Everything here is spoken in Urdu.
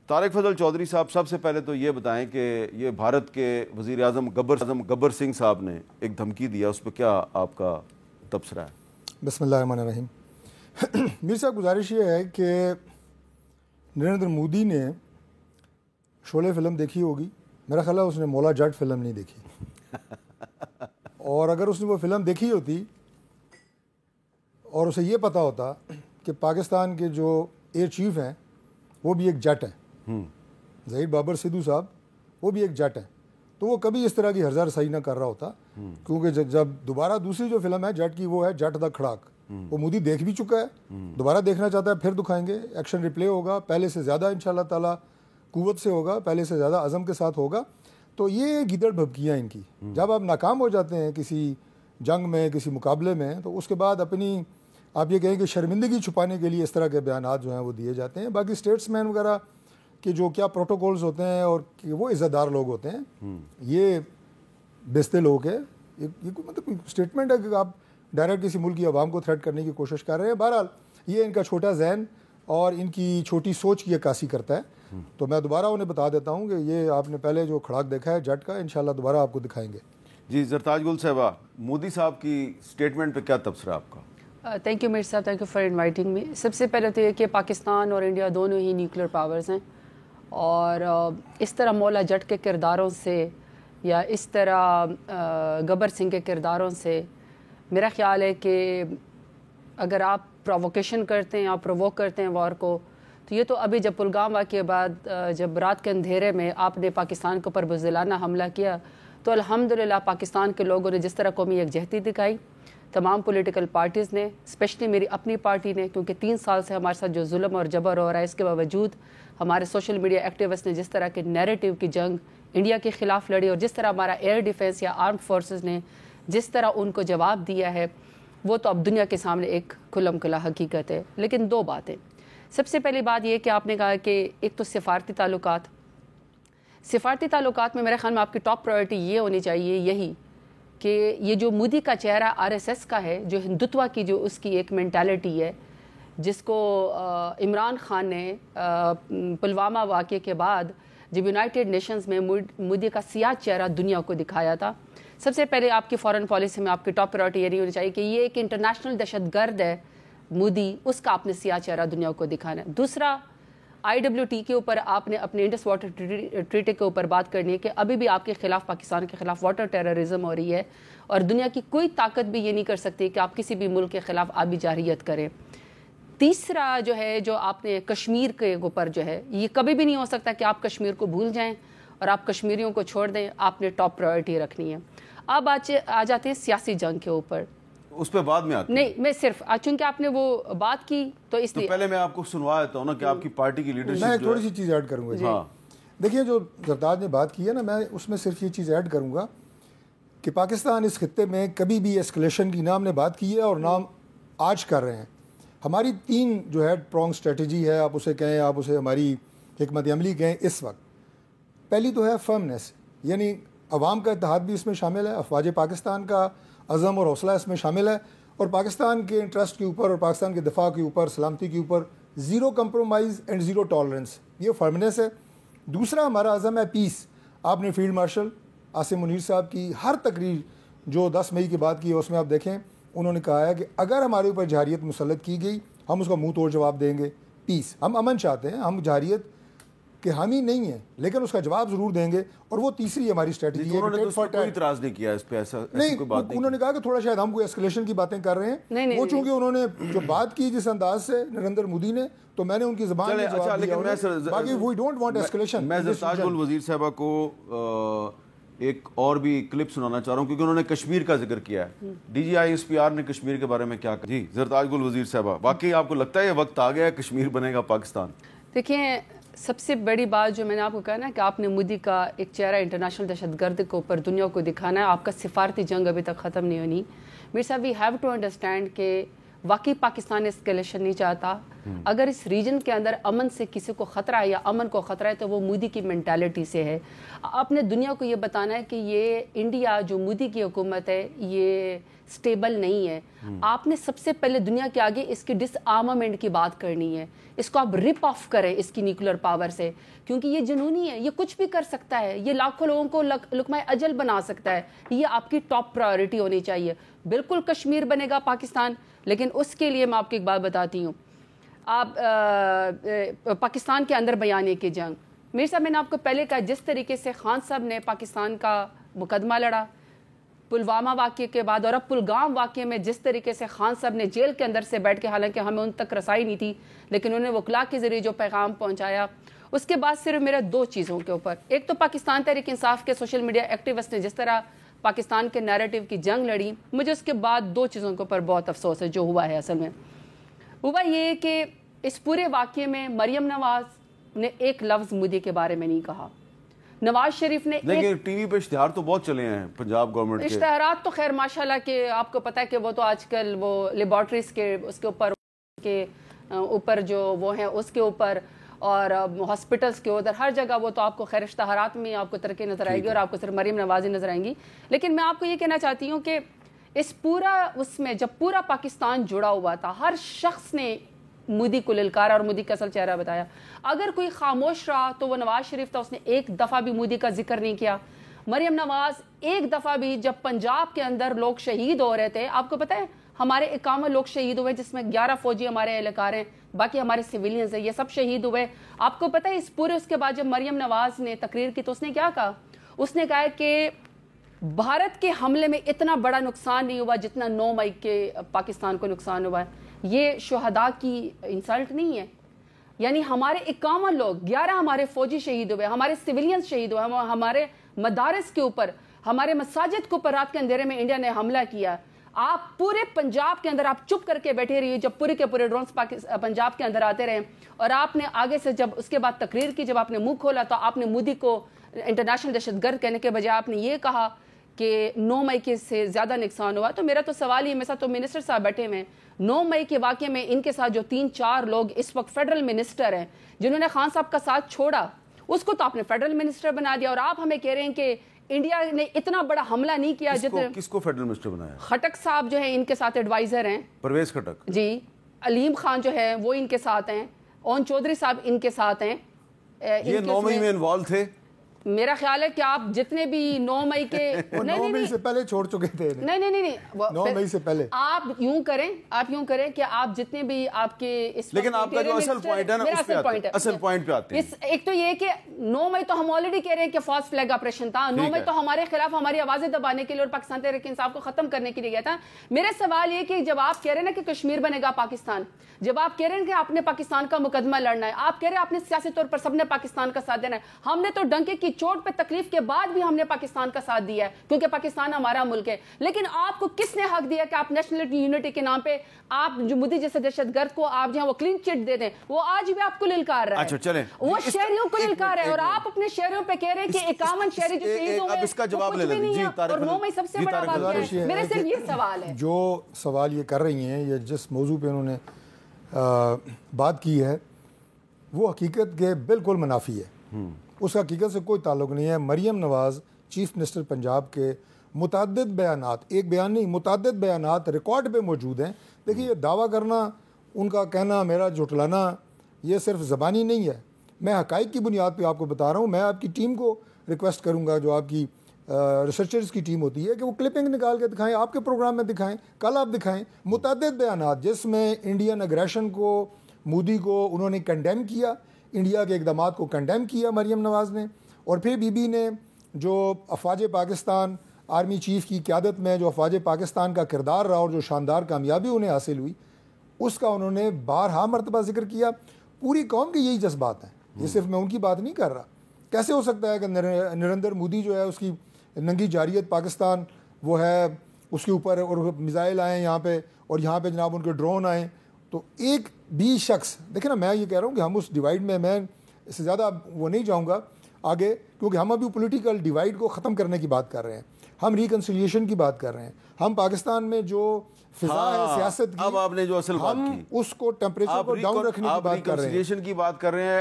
طارق فضل چودھری صاحب، سب سے پہلے تو یہ بتائیں کہ یہ بھارت کے وزیر اعظم گبر سنگھ صاحب نے ایک دھمکی دیا، اس پہ کیا آپ کا تبصرہ ہے؟ بسم اللہ الرحمن الرحیم۔ میر صاحب، گزارش یہ ہے کہ نریندر مودی نے شعلے فلم دیکھی ہوگی، میرا خیال ہے اس نے مولا جٹ فلم نہیں دیکھی، اور اگر اس نے وہ فلم دیکھی ہوتی اور اسے یہ پتہ ہوتا کہ پاکستان کے جو ایئر چیف ہیں وہ بھی ایک جٹ ہے، ظہیر بابر سدھو صاحب، وہ بھی ایک جٹ ہے، تو وہ کبھی اس طرح کی ہرزہ رسائی نہ کر رہا ہوتا، کیونکہ جب دوبارہ دوسری جو فلم ہے جٹ کی، وہ ہے جٹ دا کھڑاک، وہ مودی دیکھ بھی چکا ہے، دوبارہ دیکھنا چاہتا ہے، پھر دکھائیں گے، ایکشن ریپلے ہوگا، پہلے سے زیادہ انشاءاللہ تعالی قوت سے ہوگا، پہلے سے زیادہ عزم کے ساتھ ہوگا۔ تو یہ گیدڑ بھبکیاں ان کی، جب آپ ناکام ہو جاتے ہیں کسی جنگ میں، کسی مقابلے میں، تو اس کے بعد اپنی آپ یہ کہیں کہ شرمندگی چھپانے کے لیے اس طرح کے بیانات جو ہیں وہ دیے جاتے ہیں۔ باقی اسٹیٹس مین وغیرہ کہ جو کیا پروٹوکولز ہوتے ہیں اور کہ وہ عزت دار لوگ ہوتے ہیں، یہ بیستے لوگ ہیں، یہ مطلب کوئی اسٹیٹمنٹ ہے کہ آپ ڈائریکٹ کسی ملک کی عوام کو تھریٹ کرنے کی کوشش کر رہے ہیں۔ بہرحال یہ ان کا چھوٹا ذہن اور ان کی چھوٹی سوچ کی عکاسی کرتا ہے۔ تو میں دوبارہ انہیں بتا دیتا ہوں کہ یہ آپ نے پہلے جو کھڑاک دیکھا ہے جٹ کا، انشاءاللہ دوبارہ آپ کو دکھائیں گے۔ جی زرتاج گل صاحبہ، مودی صاحب کی اسٹیٹمنٹ پہ کیا تبصرہ آپ کا؟ تھینک یو میر صاحب، thank you for inviting me. سب سے پہلے تو یہ کہ پاکستان اور انڈیا دونوں ہی نیوکلیر پاورز ہیں، اور اس طرح مولا جٹ کے کرداروں سے یا اس طرح گبر سنگھ کے کرداروں سے میرا خیال ہے کہ اگر آپ پرووکیشن کرتے ہیں، آپ پرووک کرتے ہیں وار کو، تو یہ تو ابھی جب پلگام واقعے کے بعد جب رات کے اندھیرے میں آپ نے پاکستان کے اوپر بزدلانہ حملہ کیا، تو الحمدللہ پاکستان کے لوگوں نے جس طرح قومی یکجہتی دکھائی، تمام پولیٹیکل پارٹیز نے، اسپیشلی میری اپنی پارٹی نے، کیونکہ 3 سال سے ہمارے ساتھ جو ظلم اور جبر ہو رہا ہے، اس کے باوجود ہمارے سوشل میڈیا ایکٹیوسٹ نے جس طرح کے نیریٹو کی جنگ انڈیا کے خلاف لڑی، اور جس طرح ہمارا ایئر ڈیفنس یا آرمڈ فورسز نے جس طرح ان کو جواب دیا ہے، وہ تو اب دنیا کے سامنے ایک کھلم کھلا حقیقت ہے۔ لیکن 2 باتیں، سب سے پہلی بات یہ کہ آپ نے کہا کہ ایک تو سفارتی تعلقات میں میرے خیال میں آپ کی ٹاپ پرائورٹی یہ ہونی چاہیے یہی کہ یہ جو مودی کا چہرہ RSS کا ہے، جو ہندوتوا کی جو اس کی ایک مینٹالٹی ہے، جس کو عمران خان نے پلوامہ واقعے کے بعد جب یونائٹڈ نیشنز میں مودی کا سیاہ چہرہ دنیا کو دکھایا تھا، سب سے پہلے آپ کی فارن پالیسی میں آپ کی ٹاپ پرائورٹی یہ نہیں ہونی چاہیے کہ یہ ایک انٹرنیشنل دہشت گرد ہے مودی، اس کا آپ نے سیاہ چہرہ دنیا کو دکھانا ہے۔ دوسرا، IWT کے اوپر آپ نے اپنے انڈس واٹر ٹریٹی کے اوپر بات کرنی ہے کہ ابھی بھی آپ کے خلاف، پاکستان کے خلاف واٹر ٹیررزم ہو رہی ہے، اور دنیا کی کوئی طاقت بھی یہ نہیں کر سکتی کہ آپ کسی بھی ملک کے خلاف آبی جارحیت کریں۔ تیسرا جو ہے، جو آپ نے کشمیر کے اوپر جو ہے، یہ کبھی بھی نہیں ہو سکتا کہ آپ کشمیر کو بھول جائیں اور آپ کشمیریوں کو چھوڑ دیں، آپ نے ٹاپ پرائورٹی رکھنی ہے۔ اب آ جاتے ہیں سیاسی جنگ کے اوپر، اس پہ بعد میں آتے ہیں۔ نہیں، میں صرف چونکہ آپ نے وہ بات کی تو اس لیے پہلے میں آپ کو سنوا دیتا ہوں نا کہ آپ کی پارٹی کی لیڈرشپ، میں تھوڑی سی چیز ایڈ کروں گا۔ ہاں دیکھیے، جو زرتاج نے بات کی ہے نا، میں اس میں صرف یہ چیز ایڈ کروں گا کہ پاکستان اس خطے میں کبھی بھی ایسکلیشن کی نہ ہم نے بات کی ہے اور نہ آج کر رہے ہیں۔ ہماری 3 جو ہے پرونگ اسٹریٹجی ہے، آپ اسے کہیں، آپ اسے ہماری حکمت عملی کہیں اس وقت۔ پہلی تو ہے فرمنس، یعنی عوام کا اتحاد بھی اس میں شامل ہے، افواج پاکستان کا عزم اور حوصلہ اس میں شامل ہے، اور پاکستان کے انٹرسٹ کے اوپر اور پاکستان کے دفاع کے اوپر، سلامتی کے اوپر 0 کمپرومائز اینڈ 0 ٹالرنس، یہ فرمنس ہے۔ دوسرا ہمارا عزم ہے پیس۔ آپ نے فیلڈ مارشل عاصم منیر صاحب کی ہر تقریر جو 10 مئی کی بات کی ہے، اس میں آپ دیکھیں انہوں نے کہا ہے کہ اگر ہمارے اوپر جارحیت مسلط کی گئی، ہم اس کا منہ توڑ جواب دیں گے۔ پیس، ہم امن چاہتے ہیں، ہم جارحیت کے حامی نہیں ہیں، لیکن اس کا جواب ضرور دیں گے۔ اور وہ تیسری ہماری اسٹریٹجی ہے۔ انہوں نے کوئی اعتراض نہیں کیا اس پہ، ایسا کوئی بات نہیں۔ انہوں نے کہا کہ تھوڑا شاید ہم کوئی ایسکلیشن کی باتیں کر رہے ہیں، وہ چونکہ انہوں نے جو بات کی جس انداز سے نریندر مودی نے، تو میں نے ان کی زبان میں جواب دیا۔ باقی وی ڈونٹ وانٹ ایسکلیشن۔ میں زرتاج گل وزیر صاحبہ کو ایک اور بھی کلپ سنانا چاہ رہا ہوں، کیونکہ انہوں نے کشمیر کا ذکر کیا ہے۔ DGI/SPR نے کشمیر کے بارے میں کیا کہا؟ جی زرتاج گل وزیر صاحبہ، واقعی آپ کو لگتا ہے یہ وقت آ گیا ہے کشمیر بنے گا پاکستان؟ دیکھیں، سب سے بڑی بات جو میں نے آپ کو کہا نا کہ آپ نے مودی کا ایک چہرہ انٹرنیشنل دہشت گرد کے اوپر دنیا کو دکھانا ہے، آپ کا سفارتی جنگ ابھی تک ختم نہیں ہونی۔ میرے صاحب، وی ہیو ٹو انڈرسٹینڈ کہ واقعی پاکستان اسکیلیشن نہیں چاہتا، اگر اس ریجن کے اندر امن سے کسی کو خطرہ ہے یا امن کو خطرہ ہے تو وہ مودی کی مینٹالٹی سے ہے. آپ نے دنیا کو یہ بتانا ہے کہ یہ انڈیا جو مودی کی حکومت ہے یہ سٹیبل نہیں ہے. آپ نے سب سے پہلے دنیا کے آگے اس کی ڈس آرمامنٹ کی بات کرنی ہے. اس کو آپ رپ آف کریں اس کی نیوکلر پاور سے, کیونکہ یہ جنونی ہے, یہ کچھ بھی کر سکتا ہے, یہ لاکھوں لوگوں کو لقمہ اجل بنا سکتا ہے. یہ آپ کی ٹاپ پرائیورٹی ہونی چاہیے. بالکل کشمیر بنے گا پاکستان, لیکن اس کے لیے میں آپ کو ایک بات بتاتی ہوں. آپ پاکستان کے اندر بیانیے کی جنگ, میرے صاحب میں نے آپ کو پہلے کہا جس طریقے سے خان صاحب نے پاکستان کا مقدمہ لڑا پلوامہ واقعے کے بعد, اور اب پلگام واقعے میں جس طریقے سے خان صاحب نے جیل کے اندر سے بیٹھ کے, حالانکہ ہمیں ان تک رسائی نہیں تھی, لیکن انہوں نے وکلاء کے ذریعے جو پیغام پہنچایا, اس کے بعد صرف میرا 2 چیزوں کے اوپر. ایک تو پاکستان تحریک انصاف کے سوشل میڈیا ایکٹیوسٹ نے جس طرح پاکستان کے نیریٹو کی جنگ لڑی, مجھے اس کے بعد 2 چیزوں کے اوپر بہت افسوس ہے جو ہوا ہے. اصل میں ہوا یہ کہ اس پورے واقعے میں مریم نواز نے ایک لفظ مودی کے بارے میں نہیں کہا. نواز شریف نے لیکن ٹی وی پہ اشتہار تو بہت چلے ہیں پنجاب گورنمنٹ کے. اشتہارات تو خیر ماشاءاللہ کہ آپ کو پتہ ہے کہ وہ تو آج کل وہ لیبارٹریز کے اس کے اوپر جو وہ ہیں اس کے اوپر, اور ہاسپٹلس کے ادھر ہر جگہ وہ تو آپ کو خیر اشتہارات میں آپ کو ترقی نظر آئے گی, اور آپ کو صرف مریم نوازی نظر آئیں گی. لیکن میں آپ کو یہ کہنا چاہتی ہوں کہ اس پورا اس میں جب پورا پاکستان جڑا ہوا تھا, ہر شخص نے مودی کو للکارا اور مودی کا اصل چہرہ بتایا. اگر کوئی خاموش رہا تو وہ نواز شریف تھا, اس نے ایک دفعہ بھی مودی کا ذکر نہیں کیا. مریم نواز ایک دفعہ بھی, جب پنجاب کے اندر لوگ شہید ہو رہے تھے, آپ کو پتہ ہے ہمارے 51 لوگ شہید ہوئے جس میں 11 فوجی ہمارے اہلکار ہیں, باقی ہمارے سویلینز ہیں, یہ سب شہید ہوئے. آپ کو پتہ ہے اس پورے اس کے بعد جب مریم نواز نے تقریر کی تو اس نے کیا کہا؟ اس نے کہا کہ بھارت کے حملے میں اتنا بڑا نقصان نہیں ہوا جتنا 9 مئی کے پاکستان کو نقصان ہوا ہے. یہ شہداء کی انسلٹ نہیں ہے. یعنی ہمارے 51 لوگ, 11 ہمارے فوجی شہید ہوئے, ہمارے سویلینز شہید ہوئے, ہمارے مدارس کے اوپر, ہمارے مساجد کے اوپر رات کے اندھیرے میں انڈیا نے حملہ کیا. آپ پورے پنجاب کے اندر آپ چپ کر کے بیٹھے رہیے جب پورے کے پورے ڈرونز پنجاب کے اندر آتے رہے, اور آپ نے آگے سے جب اس کے بعد تقریر کی, جب آپ نے منہ کھولا تو آپ نے مودی کو انٹرنیشنل دہشت گرد کہنے کے بجائے آپ نے یہ کہا کہ 9 مئی کے سے زیادہ نقصان ہوا. تو میرا تو سوال یہ, میرے ساتھ تو منسٹر صاحب بیٹھے ہوئے ہیں, 9 مئی کے واقعے میں ان کے ساتھ جو 3-4 لوگ اس وقت فیڈرل منسٹر ہیں جنہوں نے خان صاحب کا ساتھ چھوڑا, اس کو تو آپ نے فیڈرل منسٹر بنا دیا, اور آپ ہمیں کہہ رہے ہیں کہ انڈیا نے اتنا بڑا حملہ نہیں کیا. کس کو فیڈرل منسٹر بنایا؟ خٹک صاحب جو ہیں ان کے ساتھ ایڈوائزر ہیں, پرویز خٹک جی, علیم خان جو ہے وہ ان کے ساتھ ہیں, اون چودھری صاحب ان کے ساتھ ہیں. یہ 9 مئی میں انوالو تھے. میرا خیال ہے کہ آپ جتنے بھی 9 مئی کے 9 مئی سے پہلے چھوڑ چکے تھے. نہیں 9 مئی سے پہلے آپ یوں کریں کہ آپ جتنے بھی آپ کے اس, لیکن آپ کا جو اصل پوائنٹ ہے نا اصل پوائنٹ پہ آتے ہیں. ایک تو یہ کہ 9 مئی تو ہم آلریڈی کہہ رہے ہیں کہ فالس فلیگ آپریشن تھا. 9 مئی تو ہمارے خلاف ہماری آوازیں دبانے کے لیے اور پاکستان تحریک انصاف کو ختم کرنے کے لیے گیا تھا. میرا سوال یہ کہ جب آپ کہہ رہے ہیں نا کہ کشمیر بنے گا پاکستان, جب آپ کہہ رہے ہیں کہ آپ نے پاکستان کا مقدمہ لڑنا ہے, آپ کہہ رہے ہیں آپ نے سیاسی طور پر سب نے پاکستان کا ساتھ دینا ہے, ہم نے تو ڈنکے کی چوٹ پہ تکلیف کے بعد بھی ہم نے پاکستان کا ساتھ دیا ہے کیونکہ پاکستان ہمارا ملک ہے. لیکن آپ کو کس نے حق دیا کہ آپ نیشنل یونٹی کے نام پہ آپ جو مودی جیسے دہشت گرد کو آپ جہاں وہ کلین چٹ دے دیں, وہ آج بھی آپ کو للکار رہا ہے. اچھا چلیں, وہ شہریوں کو للکار ہے, اور آپ اپنے شہریوں پہ کہہ رہے ہیں کہ 51 شہری جو شہید ہوئے, اب اس کا جواب لے لیں جی. اور 9 مئی سب سے بڑا واقعہ ہے. میرے صرف یہ سوال ہے, جو سوال یہ کر رہی ہیں, یہ جس موضوع پہ انہوں نے بات کی ہے وہ حقیقت کے بالکل منافی ہے. اس حقیقت سے کوئی تعلق نہیں ہے. مریم نواز چیف منسٹر پنجاب کے متعدد بیانات, ایک بیان نہیں متعدد بیانات ریکارڈ پہ موجود ہیں. دیکھیے یہ دعویٰ کرنا, ان کا کہنا, میرا جھٹلانا, یہ صرف زبانی نہیں ہے. میں حقائق کی بنیاد پہ آپ کو بتا رہا ہوں. میں آپ کی ٹیم کو ریکویسٹ کروں گا, جو آپ کی ریسرچرز کی ٹیم ہوتی ہے, کہ وہ کلپنگ نکال کے دکھائیں, آپ کے پروگرام میں دکھائیں, کل آپ دکھائیں متعدد بیانات جس میں انڈین اگریشن کو, مودی کو انہوں نے کنڈیم کیا, انڈیا کے اقدامات کو کنڈیم کیا مریم نواز نے. اور پھر بی بی نے جو افواج پاکستان آرمی چیف کی قیادت میں جو افواج پاکستان کا کردار رہا اور جو شاندار کامیابی انہیں حاصل ہوئی, اس کا انہوں نے بارہا مرتبہ ذکر کیا. پوری قوم کے یہی جذبات ہیں, یہ صرف میں ان کی بات نہیں کر رہا. کیسے ہو سکتا ہے کہ نریندر مودی جو ہے اس کی ننگی جارحیت پاکستان وہ ہے, اس کے اوپر اور میزائل آئیں یہاں پہ, اور یہاں پہ جناب ان کے ڈرون آئیں, تو ایک بھی شخص, دیکھیں نا میں یہ کہہ رہا ہوں کہ ہم اس ڈیوائڈ میں اس سے زیادہ وہ نہیں جاؤں گا. آگے، کیونکہ ہم ابھی پولیٹیکل ڈیوائڈ کو ختم کرنے کی بات کر رہے ہیں، ہم ریکنسیلیشن کی بات کر رہے ہیں، ہم پاکستان میں جو فضا ہے سیاست کی، اب آپ نے جو اصل بات ہم کی، اس کو ٹیمپریچر کو ڈاؤن رکھنے کی بات کر رہے ہیں۔ ریکنسیلیشن کی بات کر رہے ہیں،